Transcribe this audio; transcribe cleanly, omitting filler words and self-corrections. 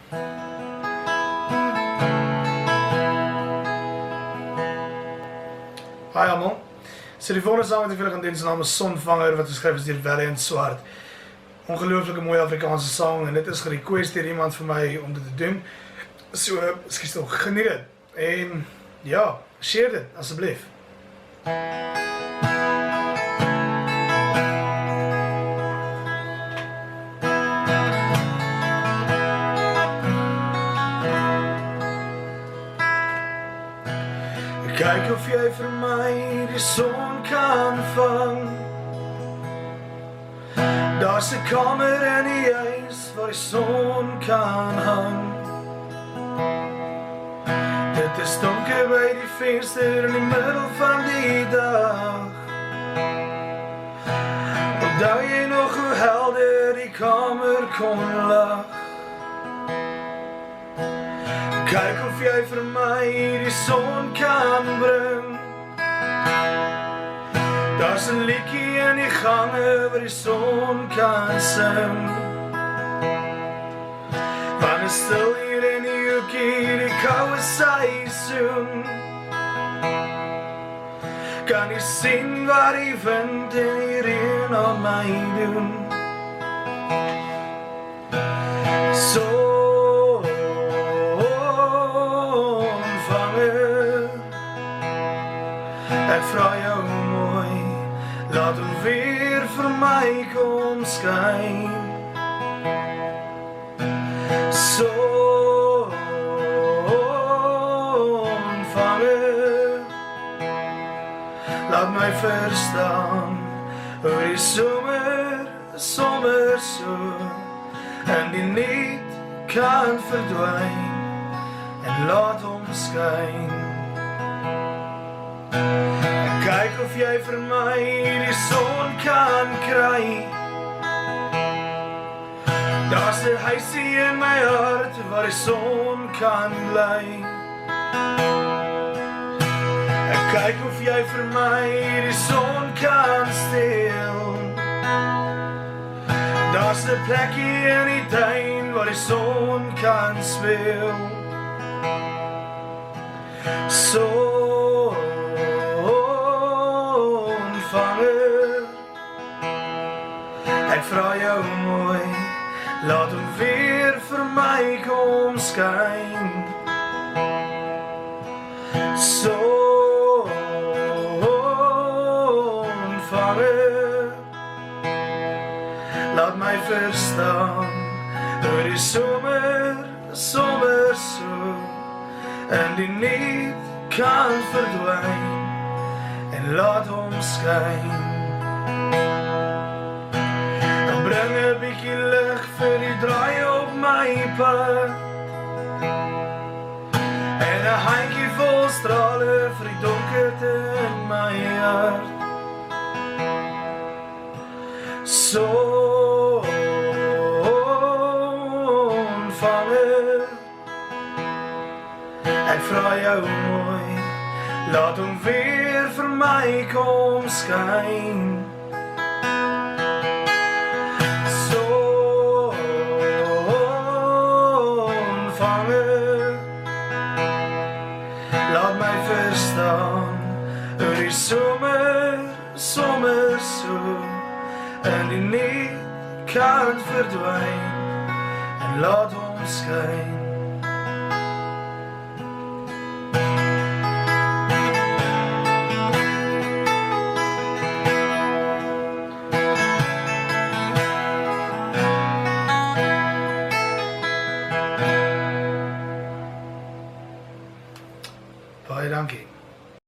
Hi allemaal. So die volgende sang wat ek vir julle gaan doen se naam is Sonvanger wat geskryf is deur Valiant Swart. Ongelooflike mooie Afrikaanse sang en dit is gerequest deur iemand vir my om dit te doen. So, ekskuus tog, geniet dit. En ja, share dit asseblief. Kyk of jy vir my die son kan vang. Daar's 'n kamer in die huis waar die son kan hang. Dit is donker by die venster in die middel van die dag. Onthou jy nog hoe helder die kamer kon lag? Kyk of jy vir my die son kan bring. Daar's 'n liedjie in die gange waar die son kan sing. Van 'n stil hier in die hoekie, die koue seisoen. Kan jy sien wat die wind en die reën aan my doen? Ek vra jou mooi, laat hom weer vir my kom skyn. Sonvanger, laat my verstaan hoe die somer so en die niet kan verdwyn en laat hom skyn. Kyk of jy vir my die son kan kry. Daar's 'n huisie in my hart waar die son kan bly. Ek kyk of jy vir my die son kan steel. Daar's 'n plekkie in die tuin waar die son kan speel. Sonvanger, ek vra jou mooi, laat hom weer vir my kom skyn. Sonvanger, laat my verstaan hoe die somer so en die niet kan verdwyn en laat hom skyn. En bring 'n bietjie lig vir die draai op my pad en 'n handjie vol strale vir die donkerte in my hart. Sonvanger, ek vra jou mooi, laat hom weer vir my kom skyn. Sonvanger, laat my verstaan hoe die somer so en die niet kan verdwyn en laat hom skyn. Baie dankie.